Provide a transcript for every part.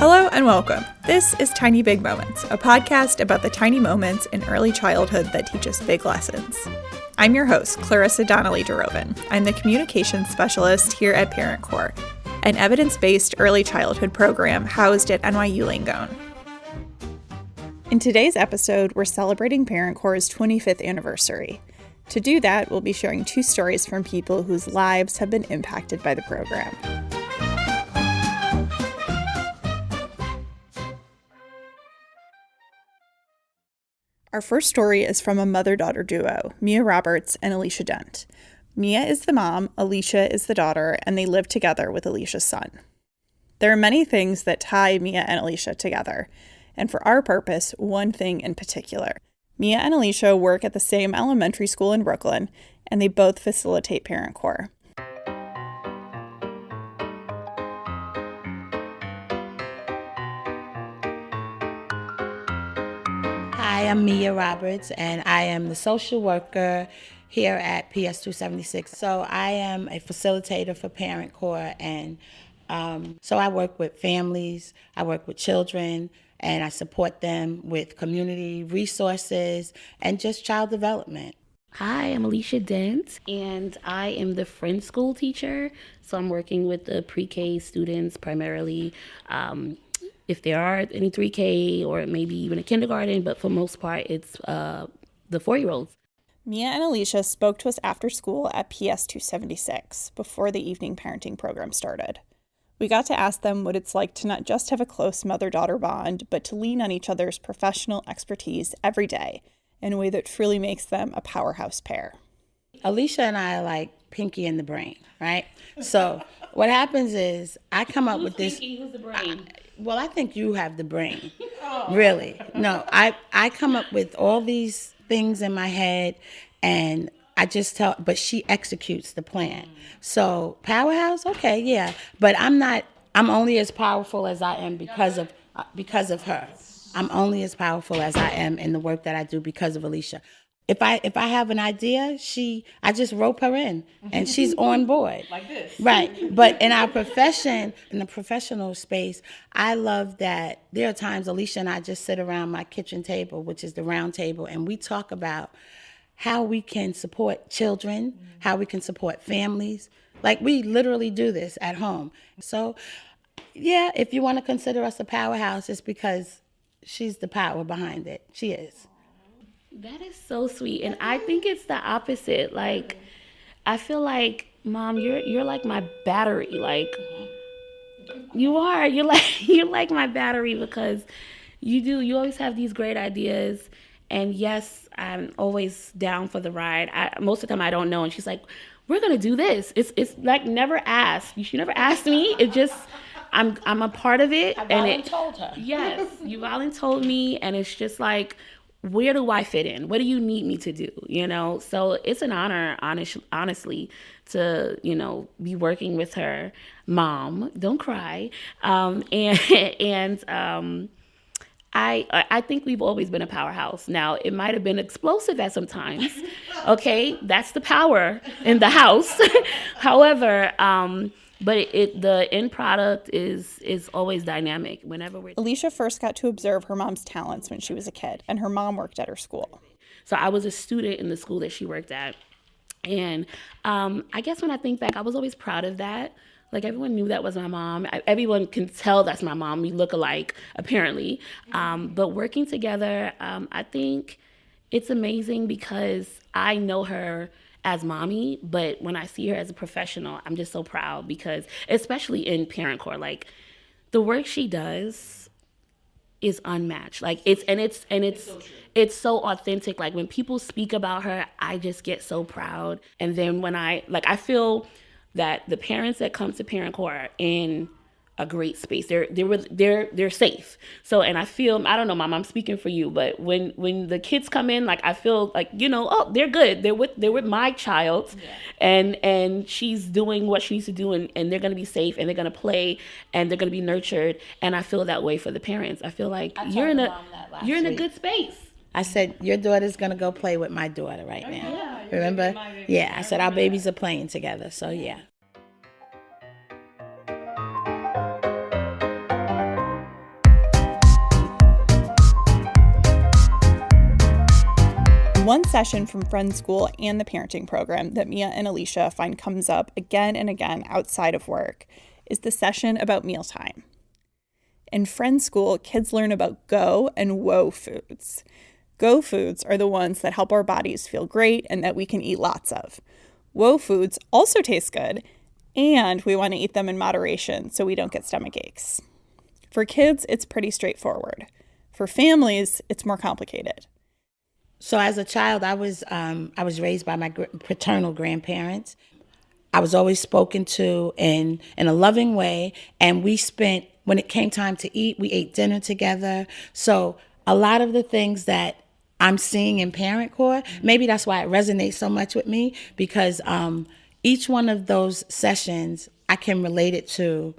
Hello and welcome. This is Tiny Big Moments, a podcast about the tiny moments in early childhood that teach us big lessons. I'm your host, Clarissa Donnelly-DeRoven. I'm the communications specialist here at ParentCorps, an evidence-based early childhood program housed at NYU Langone. In today's episode, we're celebrating ParentCorps' 25th anniversary. To do that, we'll be sharing two stories from people whose lives have been impacted by the program. Our first story is from a mother-daughter duo, Mia Roberts and Alicia Dent. Mia is the mom, Alicia is the daughter, and they live together with Alicia's son. There are many things that tie Mia and Alicia together, and for our purpose, one thing in particular. Mia and Alicia work at the same elementary school in Brooklyn, and they both facilitate ParentCorps. Hi, I'm Mia Roberts, and I am the social worker here at PS 276. So I am a facilitator for ParentCorps, and so I work with families, I work with children, and I support them with community resources and just child development. Hi, I'm Alicia Dent, and I am the Friend School teacher. So I'm working with the pre-K students primarily. If there are any 3K or maybe even a kindergarten, but for most part, it's the 4-year-olds. Mia and Alicia spoke to us after school at PS 276 before the evening parenting program started. We got to ask them what it's like to not just have a close mother-daughter bond, but to lean on each other's professional expertise every day in a way that truly makes them a powerhouse pair. Alicia and I are like Pinky and the Brain, right? So what happens is I come up with this. Pinky, who's the brain? Well, I think you have the brain. Really. No, I come up with all these things in my head and I just tell, but she executes the plan. So powerhouse, okay, yeah. But I'm only as powerful as I am because of her. I'm only as powerful as I am in the work that I do because of Alicia. If I have an idea, I just rope her in and she's on board. Like this. Right. But in our profession, in the professional space, I love that there are times Alicia and I just sit around my kitchen table, which is the round table, and we talk about how we can support children, how we can support families. Like we literally do this at home. So yeah, if you want to consider us a powerhouse, it's because she's the power behind it. She is. That is so sweet. And I think it's the opposite. Like, I feel like, Mom, you're like my battery. Like, you are. You're like my battery because you always have these great ideas. And yes, I'm always down for the ride. Most of the time I don't know. And she's like, we're going to do this. It's like never ask. You should never ask me. It just, I'm a part of it. I voluntold her. Yes, you voluntold me. And it's just like, where do I fit in? What do you need me to do? You know, so it's an honor, honestly, to, be working with her. Mom, don't cry. I think we've always been a powerhouse. Now, it might have been explosive at some times. Okay, that's the power in the house. However, but the end product is always dynamic whenever we're... Alicia first got to observe her mom's talents when she was a kid, and her mom worked at her school. So I was a student in the school that she worked at. And I guess when I think back, I was always proud of that. Like, everyone knew that was my mom. Everyone can tell that's my mom. We look alike, apparently. But working together, I think it's amazing because I know her as mommy, but when I see her as a professional, I'm just so proud because, especially in ParentCorps, like, the work she does is unmatched. Like, it's so authentic. Like, when people speak about her, I just get so proud. And then when I feel that the parents that come to ParentCorps are in a great space. They're safe. So, and I feel, I don't know, Mom, I'm speaking for you, but when the kids come in, like, I feel like, oh, they're good. They're with my child, yeah. and she's doing what she needs to do, and they're going to be safe, and they're going to play, and they're going to be nurtured. And I feel that way for the parents. I feel like you're in a good space. I said, your daughter's going to go play with my daughter right now. Yeah, remember? Yeah, I said, our babies are playing together. So, yeah. One session from Friends School and the parenting program that Mia and Alicia find comes up again and again outside of work is the session about mealtime. In Friends School, kids learn about go and woe foods. Go foods are the ones that help our bodies feel great and that we can eat lots of. Woe foods also taste good, and we want to eat them in moderation so we don't get stomach aches. For kids, it's pretty straightforward. For families, it's more complicated. So as a child, I was raised by my paternal grandparents. I was always spoken to in a loving way, and when it came time to eat, we ate dinner together. So a lot of the things that I'm seeing in ParentCorps, maybe that's why it resonates so much with me, because each one of those sessions, I can relate it to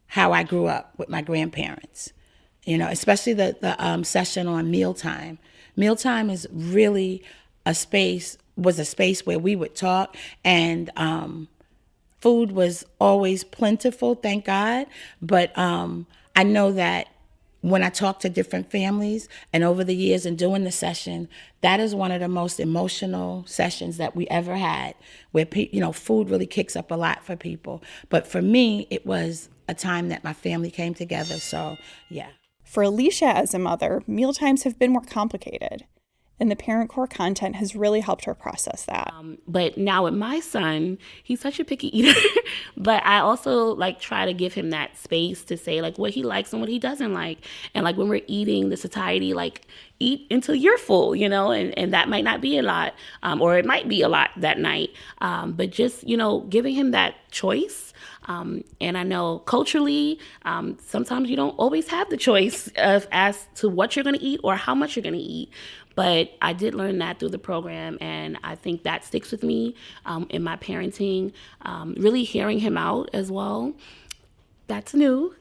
how I grew up with my grandparents, especially the session on mealtime. Mealtime is really was a space where we would talk, and food was always plentiful, thank God. But I know that when I talk to different families and over the years and doing the session, that is one of the most emotional sessions that we ever had, where food really kicks up a lot for people. But for me, it was a time that my family came together. So, yeah. For Alicia as a mother, mealtimes have been more complicated, and the ParentCorps content has really helped her process that. But now with my son, he's such a picky eater, but I also try to give him that space to say what he likes and what he doesn't like. And when we're eating the satiety, eat until you're full, and that might not be a lot, or it might be a lot that night. But just, giving him that choice. And I know culturally, sometimes you don't always have the choice as to what you're going to eat or how much you're going to eat. But I did learn that through the program, and I think that sticks with me in my parenting. Really hearing him out as well. That's new.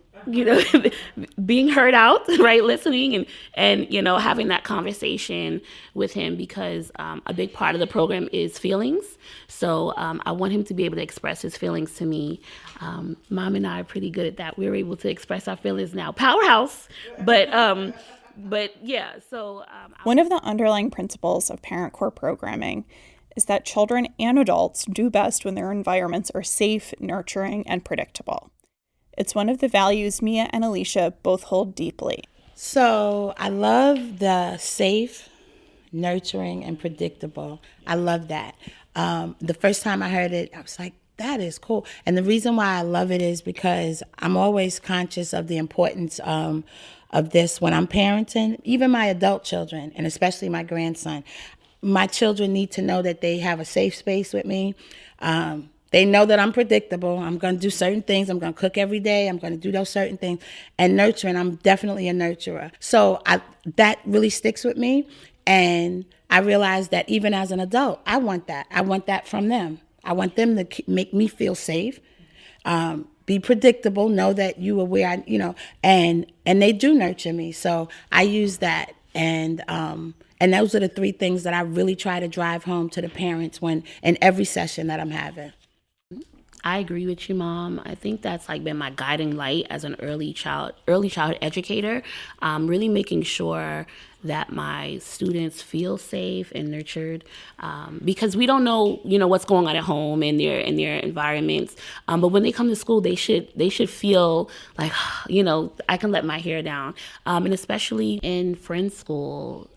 Being heard out, right? Listening and having that conversation with him, because a big part of the program is feelings. So I want him to be able to express his feelings to me. Mom and I are pretty good at that. We're able to express our feelings now. Powerhouse, but yeah. So one of the underlying principles of ParentCorps programming is that children and adults do best when their environments are safe, nurturing, and predictable. It's one of the values Mia and Alicia both hold deeply. So I love the safe, nurturing, and predictable. I love that. The first time I heard it, I was like, that is cool. And the reason why I love it is because I'm always conscious of the importance of this when I'm parenting, even my adult children, and especially my grandson. My children need to know that they have a safe space with me. They know that I'm predictable. I'm going to do certain things. I'm going to cook every day. I'm going to do those certain things. And nurturing, I'm definitely a nurturer. So that really sticks with me. And I realized that even as an adult, I want that. I want that from them. I want them to make me feel safe, be predictable, know that you are where and they do nurture me. So I use that. And those are the three things that I really try to drive home to the parents in every session that I'm having. I agree with you, Mom. I think that's been my guiding light as an early childhood educator, really making sure that my students feel safe and nurtured, because we don't know, what's going on at home in their environments. But when they come to school, they should feel like, I can let my hair down. And especially in Friends School,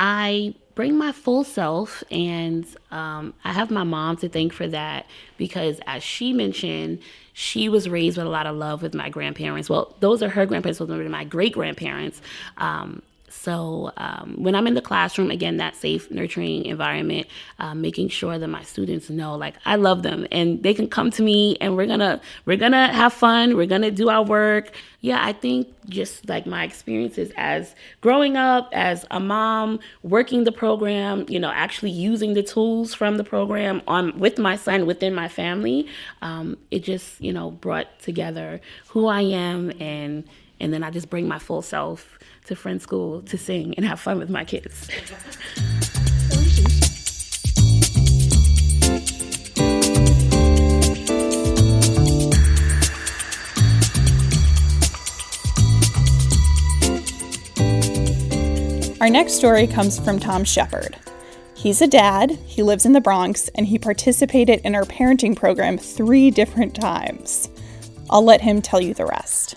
I bring my full self, and I have my mom to thank for that, because as she mentioned, she was raised with a lot of love with my grandparents. Well, those are her grandparents, those are my great-grandparents. So when I'm in the classroom, again, that safe, nurturing environment, making sure that my students know, I love them and they can come to me and we're gonna have fun. We're gonna do our work. Yeah, I think just my experiences as growing up as a mom, working the program, actually using the tools from the program with my son within my family, it just, brought together who I am, and then I just bring my full self to Friends School to sing and have fun with my kids. Our Our next story comes from Tom Shepard. He's a dad, he lives in the Bronx, and he participated in our parenting program 3 different times. I'll let him tell you the rest.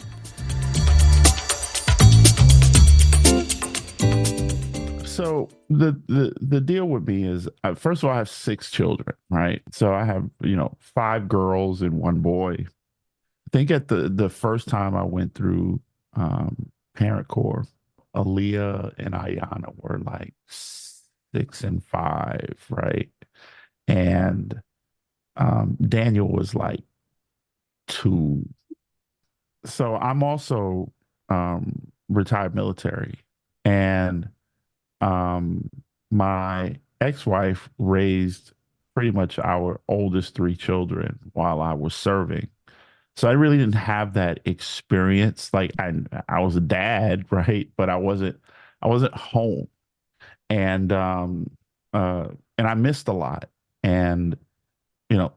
So the deal with me is, first of all, I have 6 children, right? So I have, 5 girls and 1 boy. I think at the first time I went through ParentCorps, Aaliyah and Ayana were like 6 and 5, right? And Daniel was like 2. So I'm also retired military, and my ex-wife raised pretty much our oldest 3 children while I was serving. So I really didn't have that experience. Like I was a dad, right? But I wasn't home. And and I missed a lot. And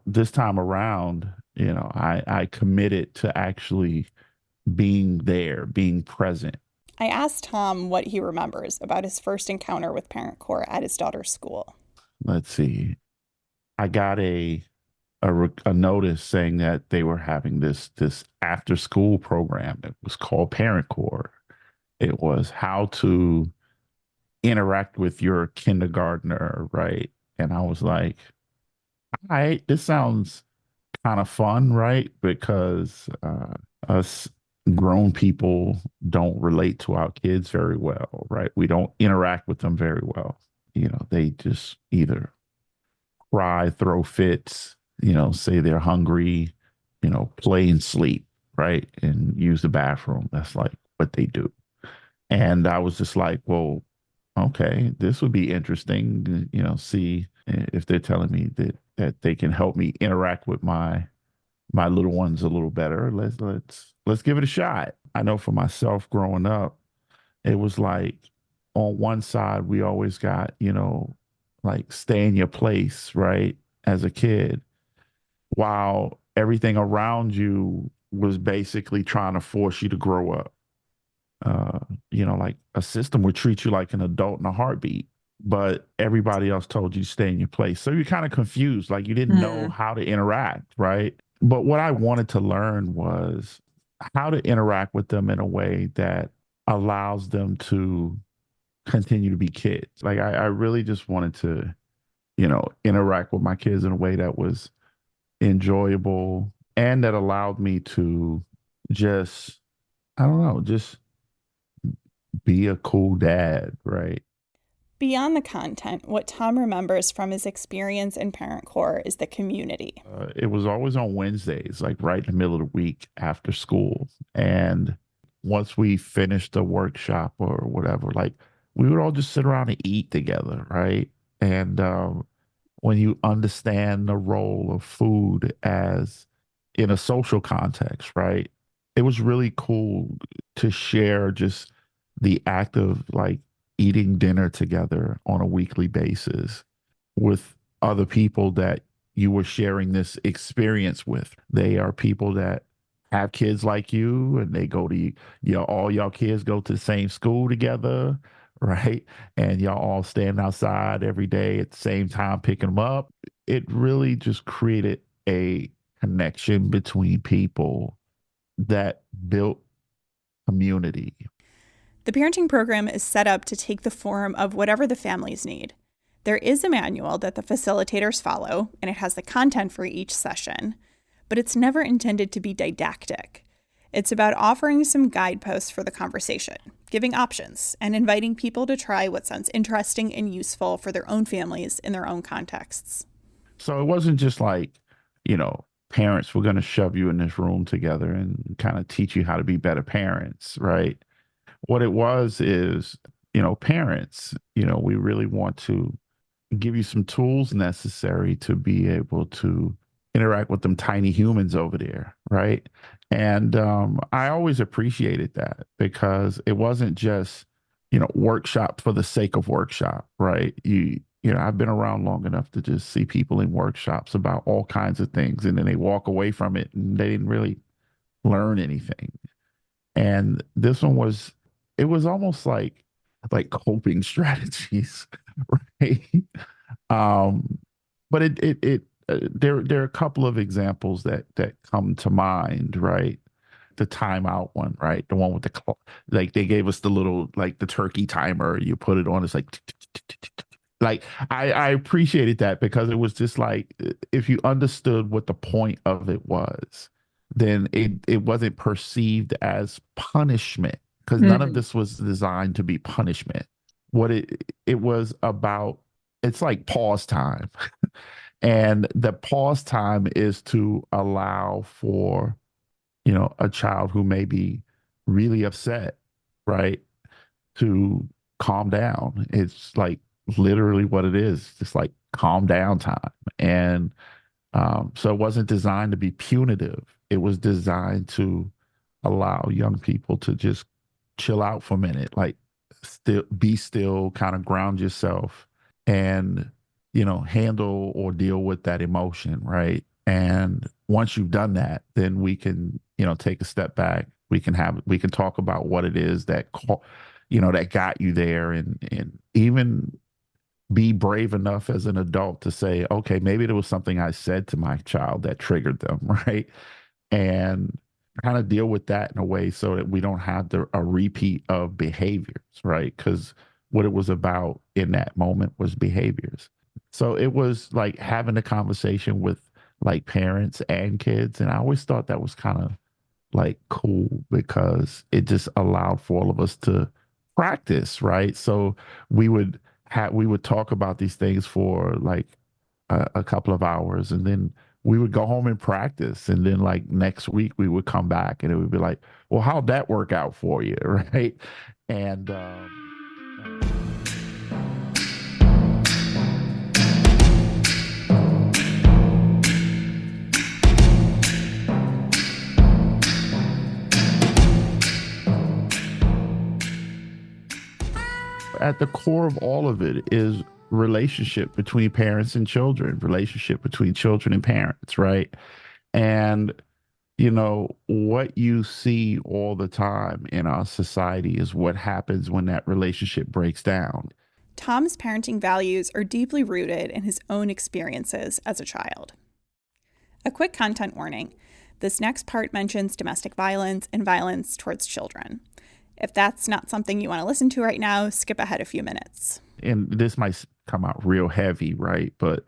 this time around, I committed to actually being there, being present. I asked Tom what he remembers about his first encounter with ParentCorps at his daughter's school. Let's see. I got a notice saying that they were having this after school program. It was called ParentCorps. It was how to interact with your kindergartner, right? And I was like, all right, this sounds kind of fun, right? Because us grown people don't relate to our kids very well, right? We don't interact with them very well. They just either cry, throw fits, say they're hungry, play and sleep, right? And use the bathroom. That's like what they do. And I was just like, well, okay, this would be interesting, see if they're telling me that they can help me interact with my little ones a little better. Let's give it a shot. I know for myself growing up, it was like on one side we always got, like stay in your place, right? As a kid, while everything around you was basically trying to force you to grow up. Like a system would treat you like an adult in a heartbeat, but everybody else told you to stay in your place. So you're kind of confused, like you didn't know how to interact, right? But what I wanted to learn was how to interact with them in a way that allows them to continue to be kids. Like I really just wanted to, interact with my kids in a way that was enjoyable and that allowed me to just, I don't know, just be a cool dad, right? Beyond the content, what Tom remembers from his experience in ParentCorps is the community. It was always on Wednesdays, like right in the middle of the week after school. And once we finished a workshop or whatever, like we would all just sit around and eat together, right? And when you understand the role of food as in a social context, right? It was really cool to share just the act of like eating dinner together on a weekly basis with other people that you were sharing this experience with. They are people that have kids like you, and they go to, all y'all kids go to the same school together, right? And y'all all stand outside every day at the same time picking them up. It really just created a connection between people that built community. The parenting program is set up to take the form of whatever the families need. There is a manual that the facilitators follow, and it has the content for each session, but it's never intended to be didactic. It's about offering some guideposts for the conversation, giving options, and inviting people to try what sounds interesting and useful for their own families in their own contexts. So it wasn't just like, parents were going to shove you in this room together and kind of teach you how to be better parents, right? What it was is, parents, we really want to give you some tools necessary to be able to interact with them tiny humans over there, right? And I always appreciated that because it wasn't just, workshop for the sake of workshop, right? I've been around long enough to just see people in workshops about all kinds of things, and then they walk away from it and they didn't really learn anything. And this one was, it was almost like like coping strategies, right? Um, but there are a couple of examples that come to mind, right? The timeout one, right? The one with like they gave us the little like the turkey timer. You put it on, it's like tick, tick, tick, tick, tick, tick. Like I appreciated that because it was just like if you understood what the point of it was, then it wasn't perceived as punishment because none of this was designed to be punishment. What it was about, it's like pause time. And the pause time is to allow for, a child who may be really upset, right, to calm down. It's like literally what it is, just like calm down time. And so it wasn't designed to be punitive. It was designed to allow young people to just chill out for a minute, like be still, kind of ground yourself and, handle or deal with that emotion, right? And once you've done that, then we can, take a step back. We can talk about what it is that got you there and even be brave enough as an adult to say, okay, maybe there was something I said to my child that triggered them, right? And kind of deal with that in a way so that we don't have a repeat of behaviors, right? Because what it was about in that moment was behaviors. So it was like having a conversation with like parents and kids. And I always thought that was kind of like cool because it just allowed for all of us to practice, right? So we would talk about these things for like a couple of hours and then we would go home and practice and then like next week we would come back and it would be like, well, how'd that work out for you? Right. And at the core of all of it is relationship between parents and children, relationship between children and parents, right? And what you see all the time in our society is what happens when that relationship breaks down. Tom's parenting values are deeply rooted in his own experiences as a child. A quick content warning. This next part mentions domestic violence and violence towards children. If that's not something you want to listen to right now, skip ahead a few minutes. And this might come out real heavy, right? But,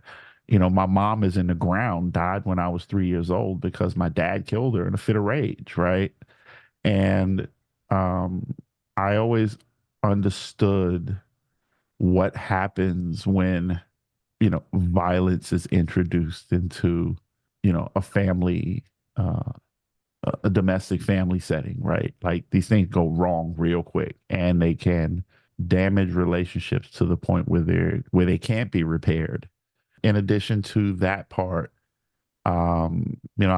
my mom is in the ground, died when I was 3 years old because my dad killed her in a fit of rage, right? And I always understood what happens when, violence is introduced into, a family, a domestic family setting, right? Like these things go wrong real quick and they can damage relationships to the point where they can't be repaired. In addition to that part, I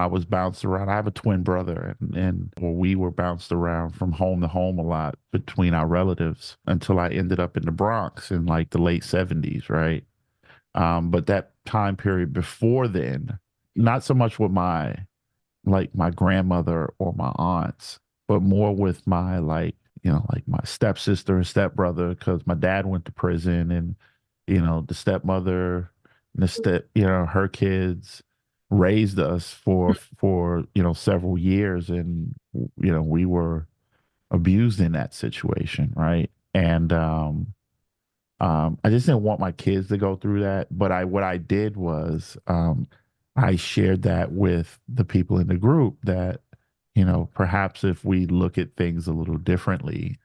was bounced around. I have a twin brother and we were bounced around from home to home a lot between our relatives until I ended up in the Bronx in like the late 70s, right? But that time period before then, not so much with my grandmother or my aunts, but more with my like my stepsister and stepbrother because my dad went to prison and the stepmother and her kids raised us for several years and we were abused in that situation, right? And I just didn't want my kids to go through that. But what I did was I shared that with the people in the group that, perhaps if we look at things a little differently,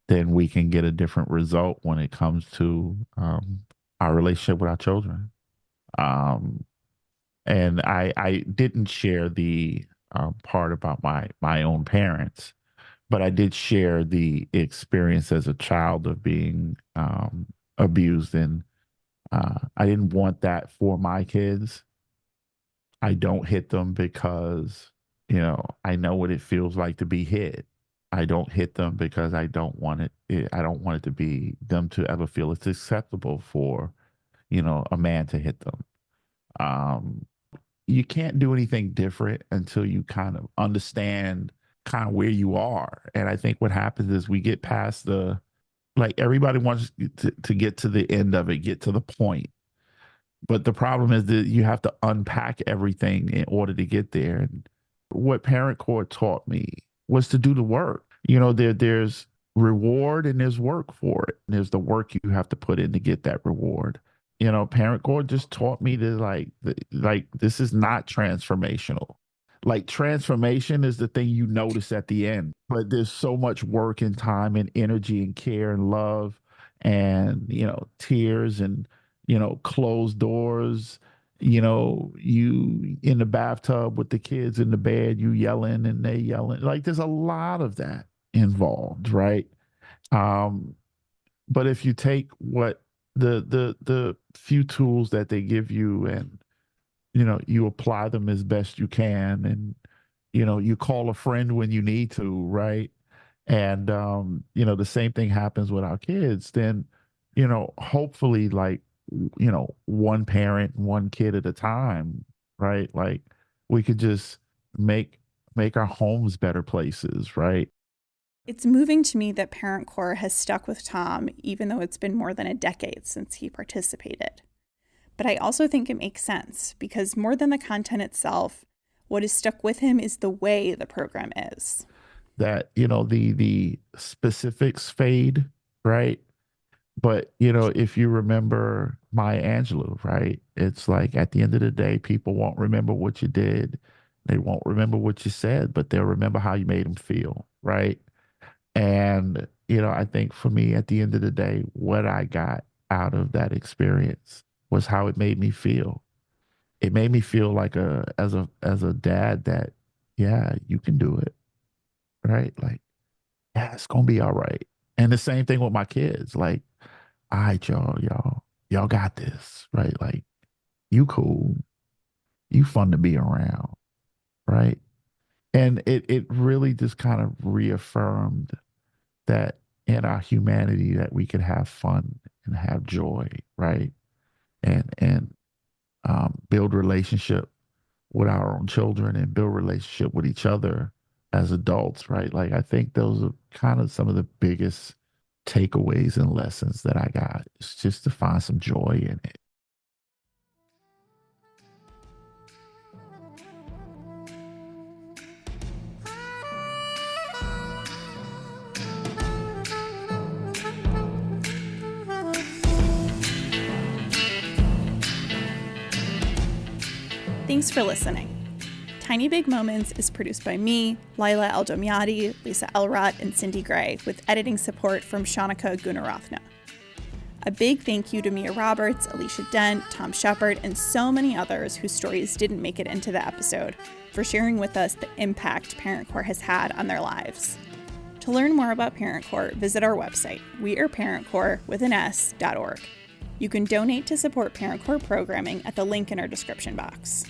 then we can get a different result when it comes to our relationship with our children. Um, and I didn't share the part about my own parents, but I did share the experience as a child of being abused, and I didn't want that for my kids. I don't hit them because I know what it feels like to be hit. I don't hit them because I don't want I don't want it to be them to ever feel it's acceptable for a man to hit them. Um, you can't do anything different until you kind of understand kind of where you are. And I think what happens is we get past Like everybody wants to get to the end of it, get to the point. But the problem is that you have to unpack everything in order to get there. And what ParentCorps taught me was to do the work. There's reward and there's work for it. And there's the work you have to put in to get that reward. ParentCorps just taught me to like this is not transformational. Like transformation is the thing you notice at the end, but there's so much work and time and energy and care and love and tears and closed doors, you in the bathtub with the kids in the bed, you yelling and they yelling. Like there's a lot of that involved, right? But if you take what the few tools that they give you and you apply them as best you can, and you call a friend when you need to, right? And the same thing happens with our kids, then hopefully, like one parent, one kid at a time, right? Like we could just make our homes better places, right? It's moving to me that ParentCorps has stuck with Tom, even though it's been more than a decade since he participated. But I also think it makes sense because more than the content itself, what is stuck with him is the way the program is. That, the specifics fade, right? But, if you remember Maya Angelou, right? It's like at the end of the day, people won't remember what you did. They won't remember what you said, but they'll remember how you made them feel, right? And, I think for me, at the end of the day, what I got out of that experience was how it made me feel. It made me feel like as a dad that, yeah, you can do it, right? Like, yeah, it's gonna be all right. And the same thing with my kids. Like, all right, y'all got this, right? Like, you cool, you fun to be around, right? And it really just kind of reaffirmed that in our humanity that we could have fun and have joy, right? And build relationship with our own children and build relationship with each other as adults, right? Like I think those are kind of some of the biggest takeaways and lessons that I got. It's just to find some joy in it. Thanks for listening. Tiny Big Moments is produced by me, Leila Eldomyati, Lisa Ellrodt, and Cindy Gray, with editing support from Shanika Gunaratna. A big thank you to Mia Roberts, Alicia Dent, Tom Shepard, and so many others whose stories didn't make it into the episode for sharing with us the impact ParentCorps has had on their lives. To learn more about ParentCorps, visit our website, weareparentcorps.org. You can donate to support ParentCorps programming at the link in our description box.